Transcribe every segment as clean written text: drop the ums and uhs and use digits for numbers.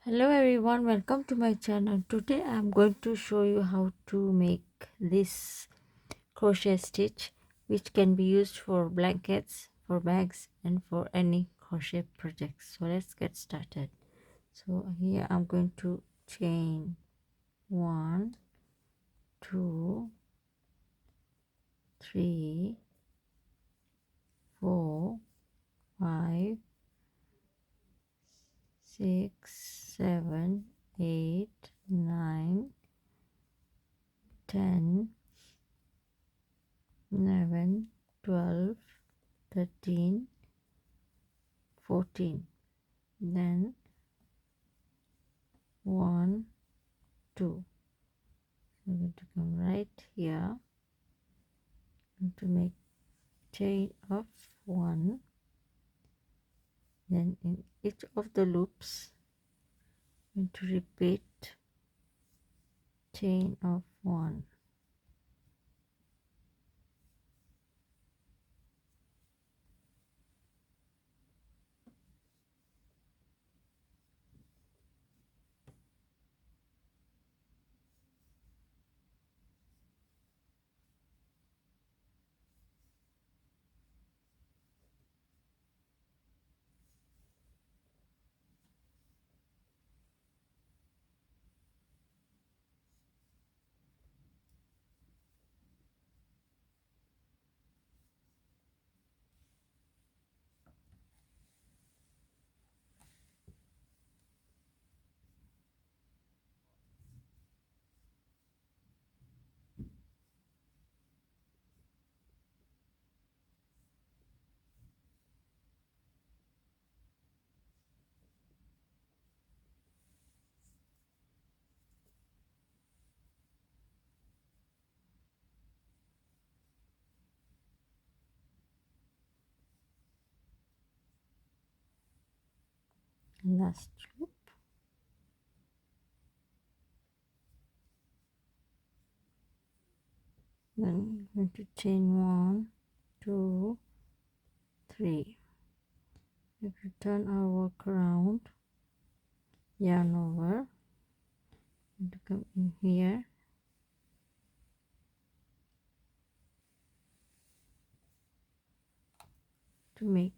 Hello everyone, welcome to my channel. Today I am going to show you how to make this crochet stitch which can be used for blankets, for bags and for any crochet projects. So let's get started. So here I'm going to chain 1, 2, 3, 4, 5, 6, 7, 8, 9, 10, 11, 12, 13, 14. Then 1, 2. So I'm going to come right here. I'm going to make chain of 1. Then in each of the loops, I'm going to repeat chain of 1. Last loop. Then I'm going to chain 1, 2, 3. If you turn our work around, yarn over, and to come in here, to make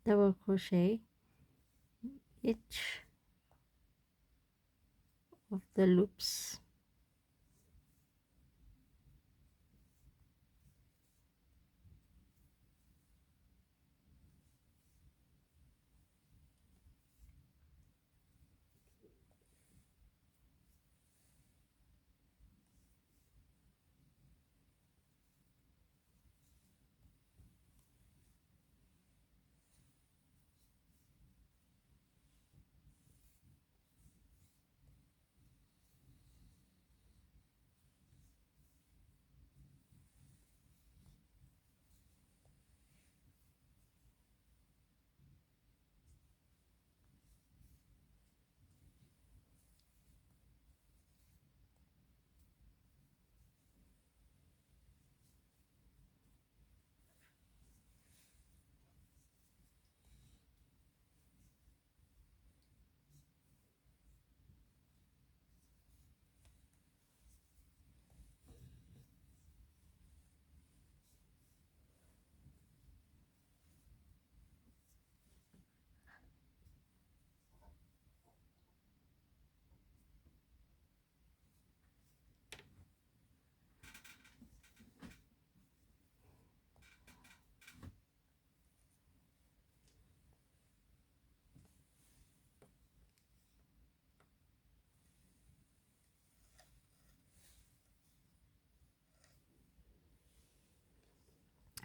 double crochet each of the loops.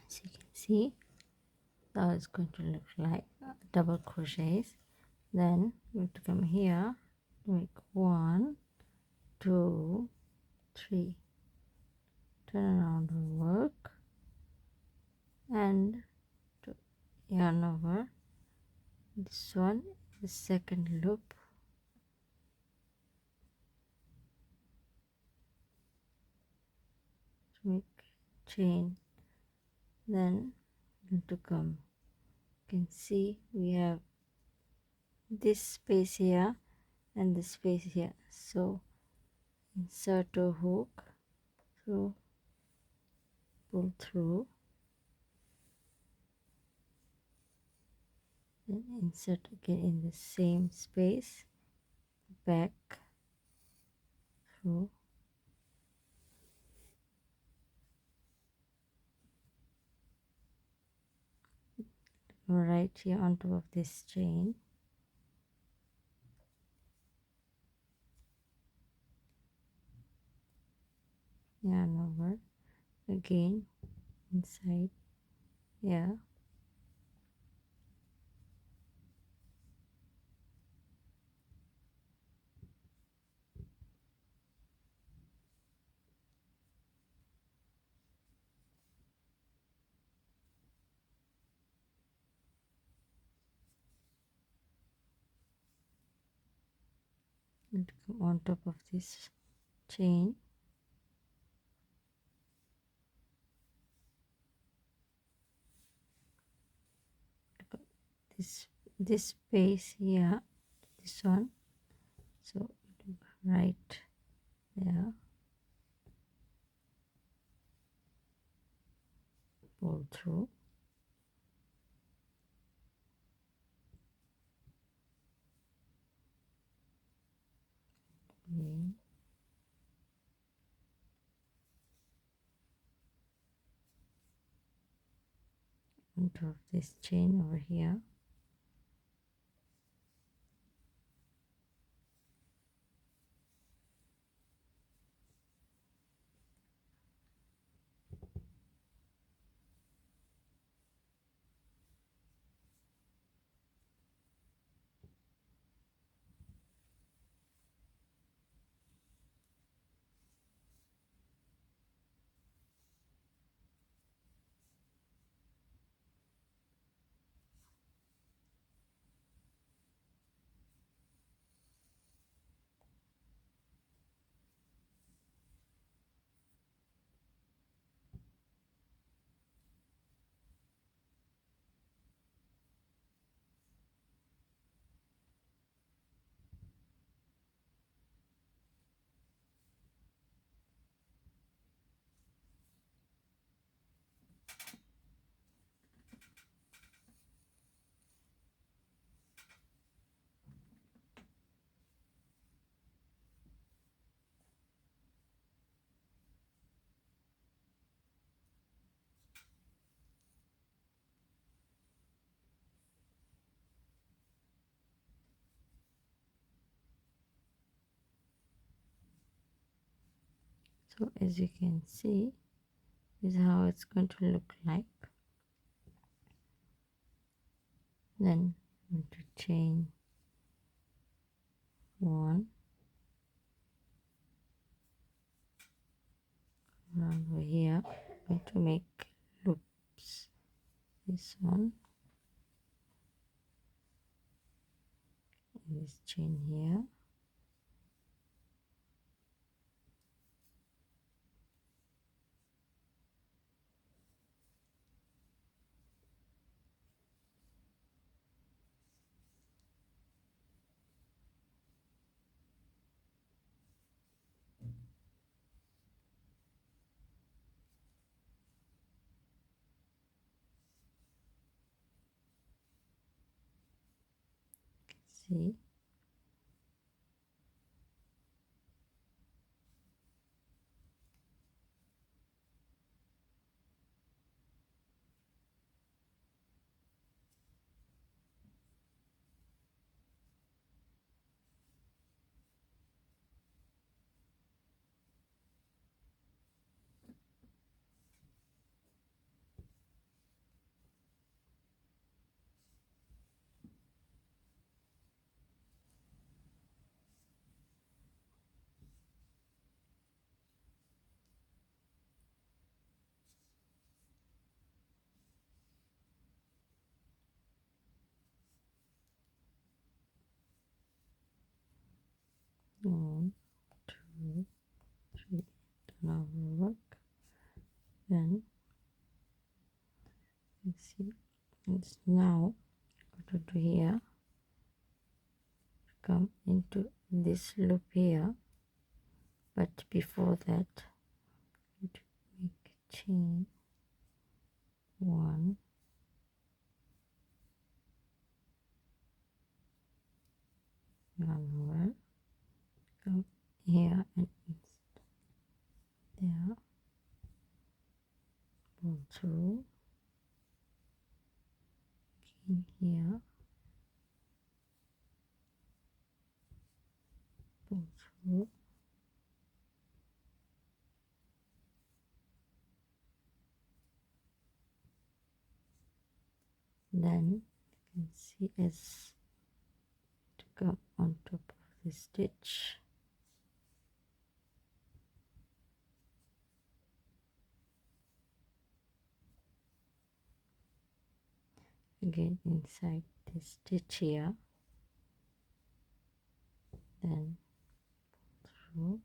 As you can see, how it's going to look like double crochets. Then I'm going to come here, make 1, 2, 3, turn around the work and to yarn over. This one, the second loop, to make chain. Then I'm going to come, you can see we have this space here and this space here. So insert a hook through, pull through, then insert again in the same space, back through, right here on top of this chain. Yarn over again inside, yeah, and come on top of this chain. This space here, this one, so right there, pull through, again, on top of this chain over here. So as you can see, this is how it's going to look like. Then I'm going to chain one around over here. I'm going to make loops. This one, and this chain here. See, one, two, three. Now we work. Then you see, it's now go to here. come into this loop here, but before that to make a chain, 1, run over, come here and there, pull through, in here, pull through, then you can see as to come on top of the stitch, again inside the stitch here, then through,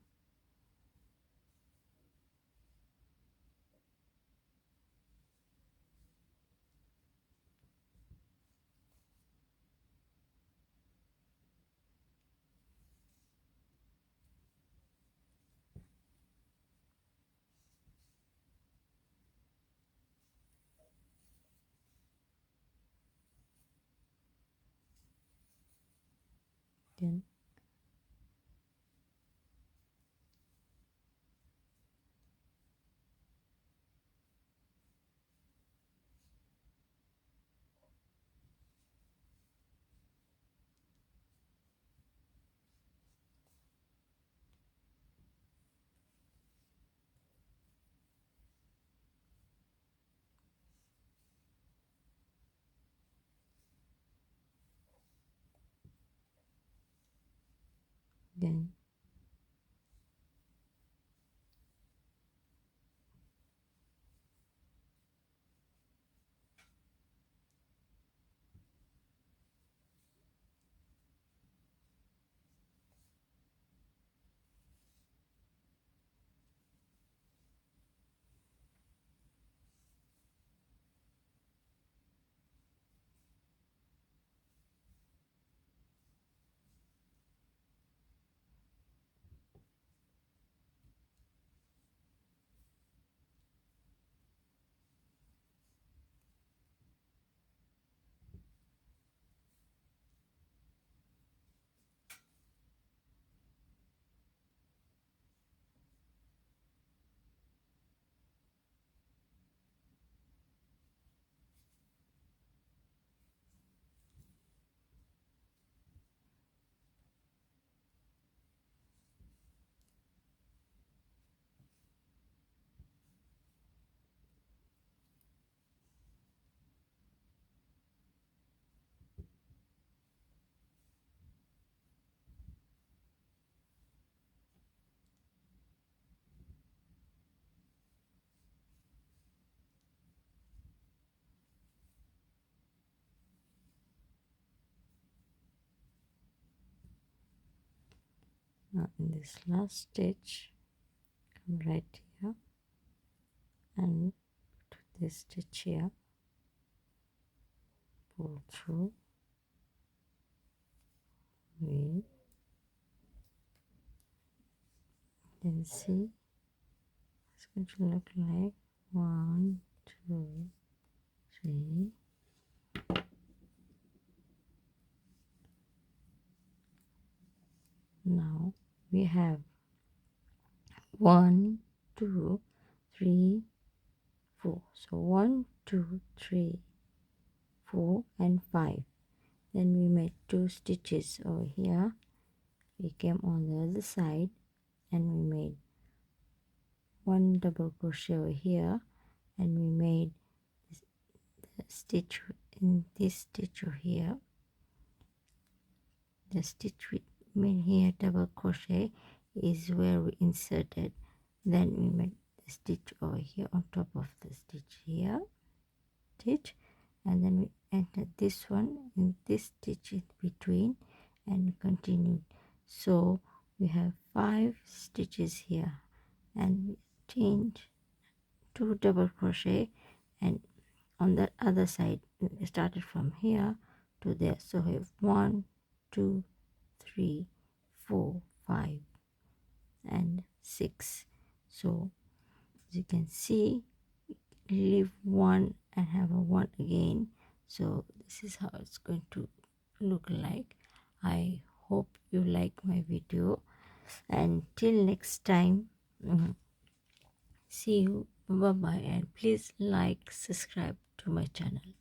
then then now in this last stitch, come right here and put this stitch here, pull through, weave, then see it's going to look like 1, 2, 3. Now we have 1, 2, 3, 4. So 1, 2, 3, 4 and 5. Then we made 2 stitches over here. We came on the other side and we made 1 double crochet over here, and we made the stitch in this stitch over here. The stitch we made here double crochet is where we inserted. Then we made the stitch over here on top of the stitch here, stitch, and then we entered this one in this stitch in between and continued. So we have 5 stitches here, and we change 2 double crochet, and on the other side we started from here to there. So we have 1, 2, 3, 4, 5 and 6. So as you can see, leave one and have a one again. So this is how it's going to look like. I hope you like my video, and till next time, see you, bye bye, and please like, subscribe to my channel.